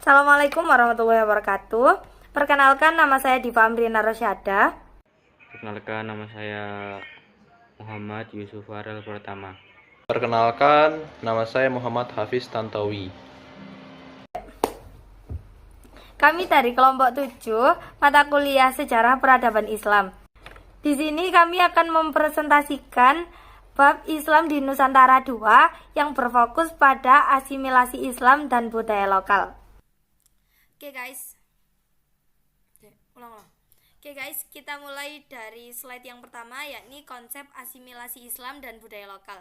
Assalamualaikum warahmatullahi wabarakatuh. Perkenalkan, nama saya Diva Amrina Rosyada. Perkenalkan, nama saya Muhammad Yusuf Farel Pertama. Perkenalkan, nama saya Muhammad Hafiz Tantowi. Kami dari kelompok 7, mata kuliah Sejarah Peradaban Islam. Di sini kami akan mempresentasikan bab Islam di Nusantara 2 yang berfokus pada asimilasi Islam dan budaya lokal. Oke guys, kita mulai dari slide yang pertama, yakni konsep asimilasi Islam dan budaya lokal.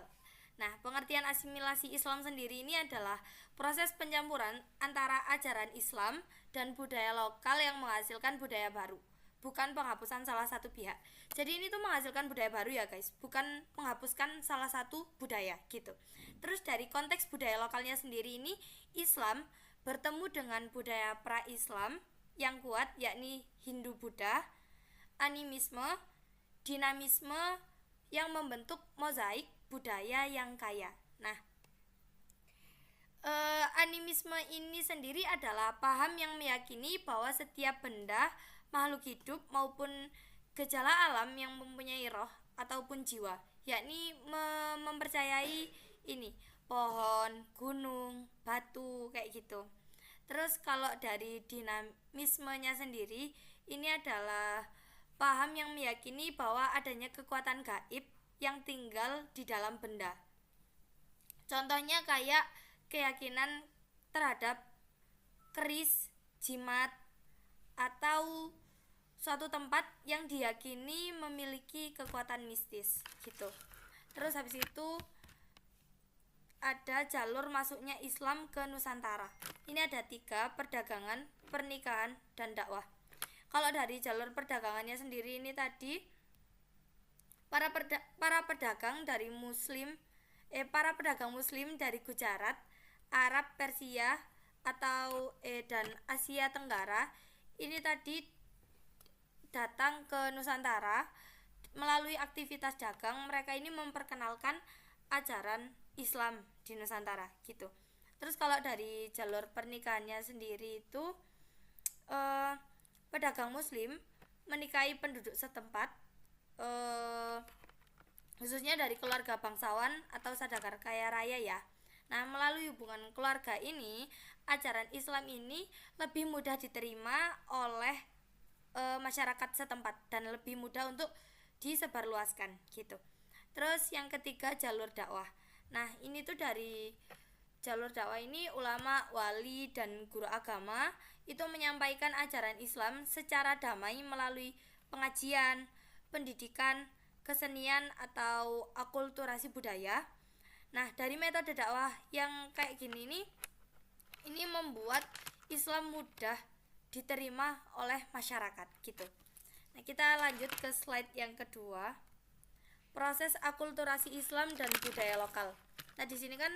Nah, pengertian asimilasi Islam sendiri ini adalah proses pencampuran antara ajaran Islam dan budaya lokal yang menghasilkan budaya baru, bukan penghapusan salah satu pihak. Jadi ini tuh menghasilkan budaya baru ya guys, bukan menghapuskan salah satu budaya gitu. Terus dari konteks budaya lokalnya sendiri ini, Islam bertemu dengan budaya pra-Islam yang kuat, yakni Hindu-Buddha, animisme, dinamisme yang membentuk mozaik budaya yang kaya. Nah, animisme ini sendiri adalah paham yang meyakini bahwa setiap benda, makhluk hidup maupun gejala alam yang mempunyai roh ataupun jiwa, yakni mempercayai ini pohon, gunung, batu kayak gitu. Terus kalau dari dinamismenya sendiri, ini adalah paham yang meyakini bahwa adanya kekuatan gaib yang tinggal di dalam benda. Contohnya kayak keyakinan terhadap keris, jimat, atau suatu tempat yang diyakini memiliki kekuatan mistis gitu. Terus habis itu ada jalur masuknya Islam ke Nusantara. Ini ada 3: perdagangan, pernikahan, dan dakwah. Kalau dari jalur perdagangannya sendiri ini tadi, para pedagang muslim dari Gujarat, Arab, Persia dan Asia Tenggara ini tadi datang ke Nusantara melalui aktivitas dagang. Mereka ini memperkenalkan ajaran Islam di Nusantara gitu. Terus kalau dari jalur pernikahannya sendiri itu pedagang muslim menikahi penduduk setempat, khususnya dari keluarga bangsawan atau saudagar kaya raya ya. Nah, melalui hubungan keluarga ini, ajaran Islam ini lebih mudah diterima oleh masyarakat setempat dan lebih mudah untuk disebarluaskan gitu. Terus yang ketiga, jalur dakwah. Nah, ini tuh dari jalur dakwah ini ulama, wali, dan guru agama itu menyampaikan ajaran Islam secara damai melalui pengajian, pendidikan, kesenian atau akulturasi budaya. Nah, dari metode dakwah yang kayak gini nih, ini membuat Islam mudah diterima oleh masyarakat gitu. Nah, kita lanjut ke slide yang kedua. Proses akulturasi Islam dan budaya lokal. Nah, di sini kan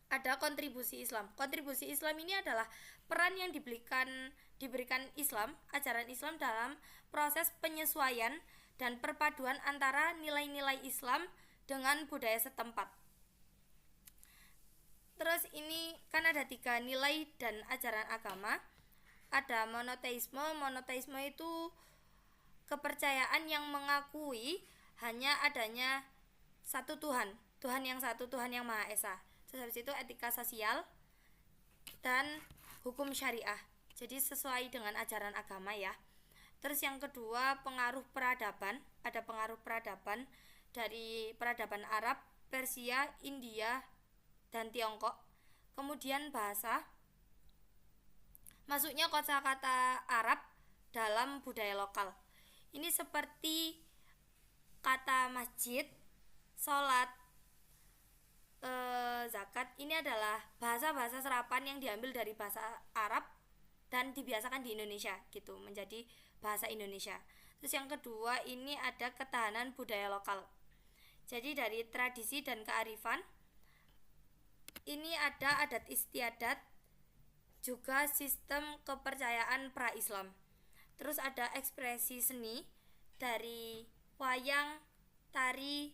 ada kontribusi Islam. Kontribusi Islam ini adalah peran yang diberikan Islam, ajaran Islam dalam proses penyesuaian dan perpaduan antara nilai-nilai Islam dengan budaya setempat. Terus ini kan ada 3 nilai dan ajaran agama. Ada monoteisme. Monoteisme itu kepercayaan yang mengakui hanya adanya satu Tuhan, Tuhan yang satu, Tuhan yang Maha Esa. Terus habis itu etika sosial dan hukum syariah. Jadi sesuai dengan ajaran agama ya. Terus yang kedua, pengaruh peradaban. Ada pengaruh peradaban dari peradaban Arab, Persia, India, dan Tiongkok. Kemudian bahasa. Masuknya kosakata Arab dalam budaya lokal. Ini seperti kata masjid, sholat, zakat. Ini adalah bahasa-bahasa serapan yang diambil dari bahasa Arab dan dibiasakan di Indonesia gitu, menjadi bahasa Indonesia. Terus yang kedua, ini ada ketahanan budaya lokal. Jadi dari tradisi dan kearifan, ini ada adat istiadat, juga sistem kepercayaan pra-Islam. Terus ada ekspresi seni dari wayang, tari,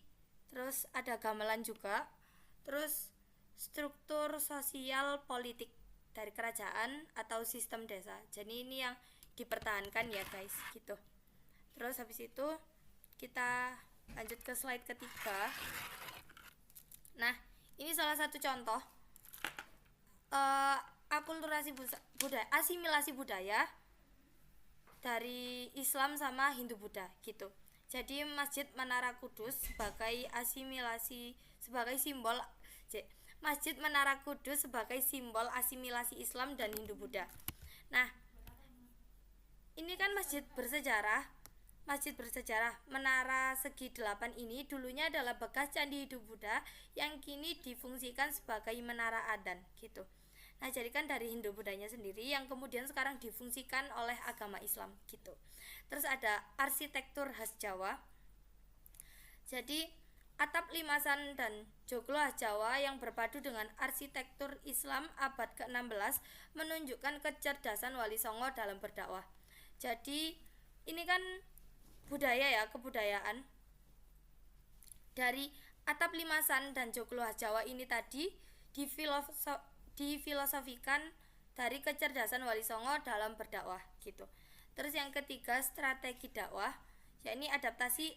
terus ada gamelan juga. Terus struktur sosial politik. dari kerajaan atau sistem desa. Jadi ini yang dipertahankan ya guys, gitu. Terus habis itu kita lanjut ke slide ketiga. Nah, ini salah satu contoh akulturasi budaya, asimilasi budaya dari Islam sama Hindu Buddha gitu. Jadi Masjid Menara Kudus sebagai Masjid Menara Kudus sebagai simbol asimilasi Islam dan Hindu Buddha. Nah, ini kan masjid bersejarah. Menara segi 8 ini dulunya adalah bekas candi Hindu Buddha yang kini difungsikan sebagai menara adzan gitu. Nah, jadi kan dari Hindu Buddhanya sendiri yang kemudian sekarang difungsikan oleh agama Islam gitu. Terus ada arsitektur khas Jawa. Jadi atap limasan dan joglo khas Jawa yang berpadu dengan arsitektur Islam abad ke-16 menunjukkan kecerdasan Wali Songo dalam berdakwah. Jadi ini kan budaya ya, kebudayaan. Dari atap limasan dan joglo khas Jawa ini tadi difilosofikan dari kecerdasan Wali Songo dalam berdakwah gitu. Terus yang ketiga, strategi dakwah, yakni adaptasi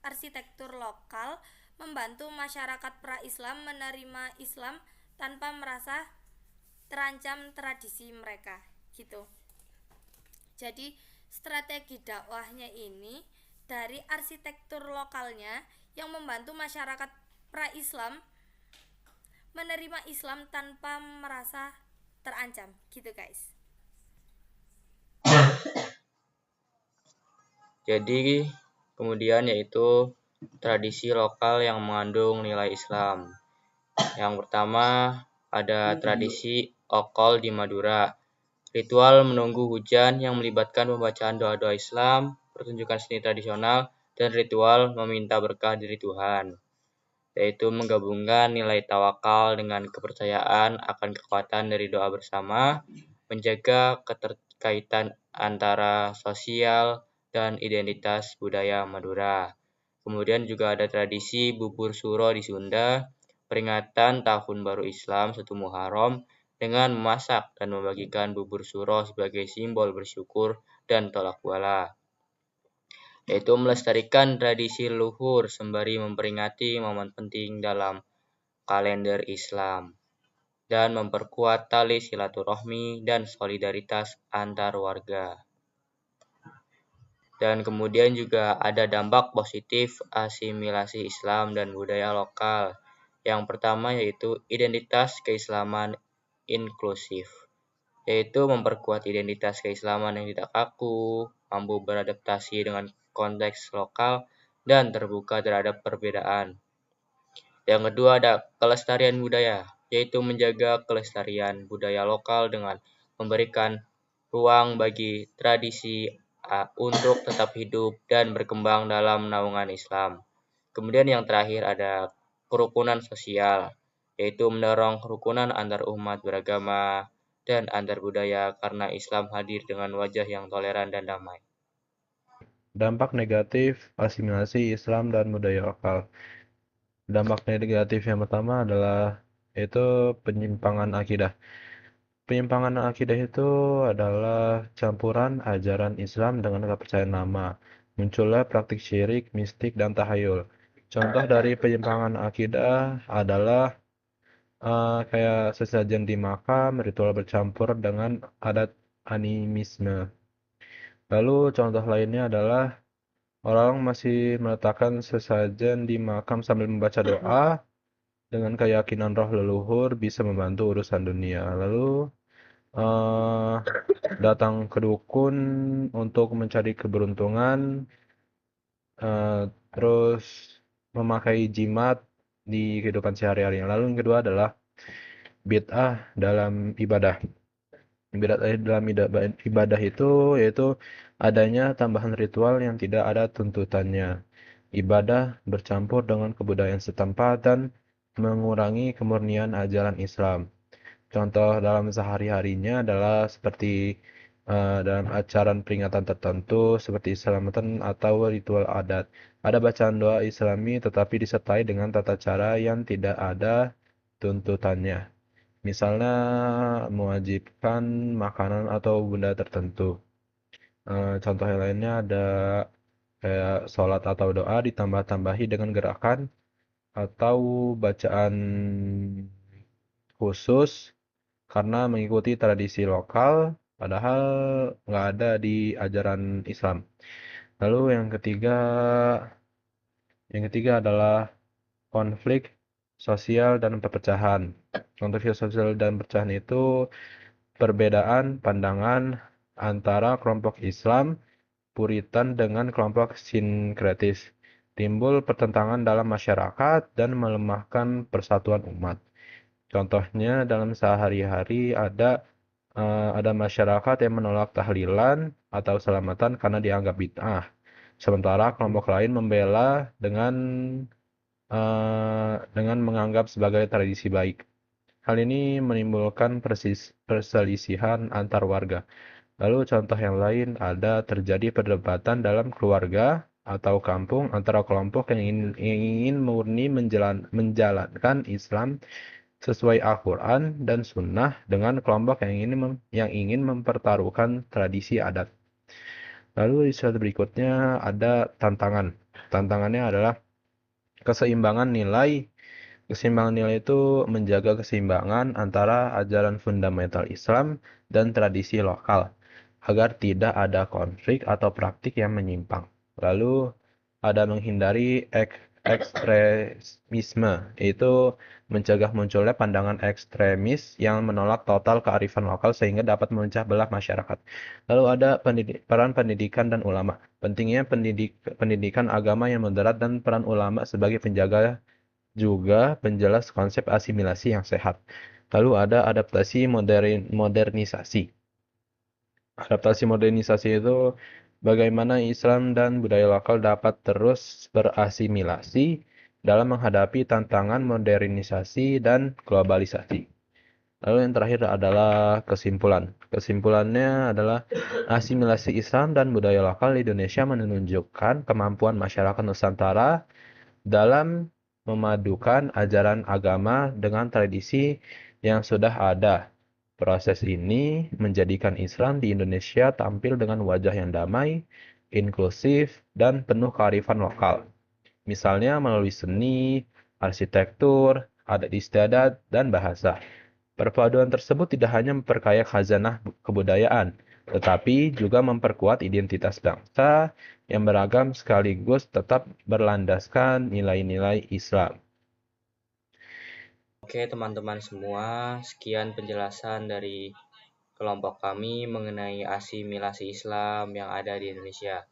arsitektur lokal membantu masyarakat pra-Islam menerima Islam tanpa merasa terancam tradisi mereka gitu. Jadi strategi dakwahnya ini dari arsitektur lokalnya yang membantu masyarakat pra-Islam menerima Islam tanpa merasa terancam gitu guys. Jadi kemudian yaitu tradisi lokal yang mengandung nilai Islam. Yang pertama ada tradisi Okol di Madura. Ritual menunggu hujan yang melibatkan pembacaan doa-doa Islam, pertunjukan seni tradisional, dan ritual meminta berkah dari Tuhan, yaitu menggabungkan nilai tawakal dengan kepercayaan akan kekuatan dari doa bersama, menjaga keterkaitan antara sosial dan identitas budaya Madura. Kemudian juga ada tradisi bubur suro di Sunda, peringatan Tahun Baru Islam 1 Muharram, dengan memasak dan membagikan bubur suro sebagai simbol bersyukur dan tolak bala, yaitu melestarikan tradisi leluhur sembari memperingati momen penting dalam kalender Islam dan memperkuat tali silaturahmi dan solidaritas antar warga. Dan kemudian juga ada dampak positif asimilasi Islam dan budaya lokal. Yang pertama yaitu identitas keislaman inklusif, yaitu memperkuat identitas keislaman yang tidak kaku, mampu beradaptasi dengan konteks lokal, dan terbuka terhadap perbedaan. Yang kedua ada kelestarian budaya, yaitu menjaga kelestarian budaya lokal dengan memberikan ruang bagi tradisi untuk tetap hidup dan berkembang dalam naungan Islam. Kemudian yang terakhir ada kerukunan sosial, yaitu mendorong kerukunan antar umat beragama dan antar budaya karena Islam hadir dengan wajah yang toleran dan damai. Dampak negatif asimilasi Islam dan budaya lokal. Dampak negatif yang pertama adalah yaitu penyimpangan akidah. Penyimpangan akidah itu adalah campuran ajaran Islam dengan kepercayaan lama. Munculnya praktik syirik, mistik, dan tahayul. Contoh dari penyimpangan akidah adalah kayak sesajen di makam, ritual bercampur dengan adat animisme. Lalu contoh lainnya adalah orang masih meletakkan sesajen di makam sambil membaca doa dengan keyakinan roh leluhur bisa membantu urusan dunia. Lalu datang ke dukun untuk mencari keberuntungan, terus memakai jimat di kehidupan sehari-hari. Lalu yang kedua adalah bid'ah dalam ibadah. Bid'ah dalam ibadah itu yaitu adanya tambahan ritual yang tidak ada tuntutannya. Ibadah bercampur dengan kebudayaan setempat dan mengurangi kemurnian ajaran Islam. Contoh dalam sehari-harinya adalah seperti dalam acara peringatan tertentu seperti Selamatan atau ritual adat. Ada bacaan doa Islami tetapi disertai dengan tata cara yang tidak ada tuntutannya. Misalnya mewajibkan makanan atau benda tertentu. Contoh yang lainnya ada kayak sholat atau doa ditambah-tambahi dengan gerakan atau bacaan khusus karena mengikuti tradisi lokal, padahal nggak ada di ajaran Islam. Lalu yang ketiga adalah konflik sosial dan perpecahan. Konflik sosial dan perpecahan itu perbedaan pandangan antara kelompok Islam Puritan dengan kelompok sinkretis. Timbul pertentangan dalam masyarakat dan melemahkan persatuan umat. Contohnya dalam sehari-hari ada masyarakat yang menolak tahlilan atau selamatan karena dianggap bid'ah. Sementara kelompok lain membela dengan menganggap sebagai tradisi baik. Hal ini menimbulkan perselisihan antar warga. Lalu contoh yang lain ada terjadi perdebatan dalam keluarga atau kampung antara kelompok yang ingin murni menjalankan Islam sesuai Al-Quran dan Sunnah dengan kelompok yang ingin mempertaruhkan tradisi adat. Lalu di slide berikutnya ada tantangan. Tantangannya adalah keseimbangan nilai. Keseimbangan nilai itu menjaga keseimbangan antara ajaran fundamental Islam dan tradisi lokal agar tidak ada konflik atau praktik yang menyimpang. Lalu ada menghindari ekstremisme, yaitu mencegah munculnya pandangan ekstremis yang menolak total kearifan lokal sehingga dapat memecah belah masyarakat. Lalu ada peran pendidikan dan ulama. Pentingnya pendidikan agama yang moderat dan peran ulama sebagai penjaga juga penjelas konsep asimilasi yang sehat. Lalu ada adaptasi modernisasi. Adaptasi modernisasi itu bagaimana Islam dan budaya lokal dapat terus berasimilasi dalam menghadapi tantangan modernisasi dan globalisasi. Lalu yang terakhir adalah kesimpulan. Kesimpulannya adalah asimilasi Islam dan budaya lokal di Indonesia menunjukkan kemampuan masyarakat Nusantara dalam memadukan ajaran agama dengan tradisi yang sudah ada. Proses ini menjadikan Islam di Indonesia tampil dengan wajah yang damai, inklusif, dan penuh kearifan lokal. Misalnya melalui seni, arsitektur, adat istiadat, dan bahasa. Perpaduan tersebut tidak hanya memperkaya khazanah kebudayaan, tetapi juga memperkuat identitas bangsa yang beragam sekaligus tetap berlandaskan nilai-nilai Islam. Oke teman-teman semua, sekian penjelasan dari kelompok kami mengenai asimilasi Islam yang ada di Indonesia.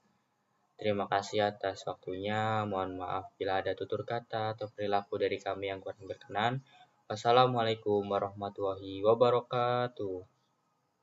Terima kasih atas waktunya. Mohon maaf bila ada tutur kata atau perilaku dari kami yang kurang berkenan. Wassalamualaikum warahmatullahi wabarakatuh.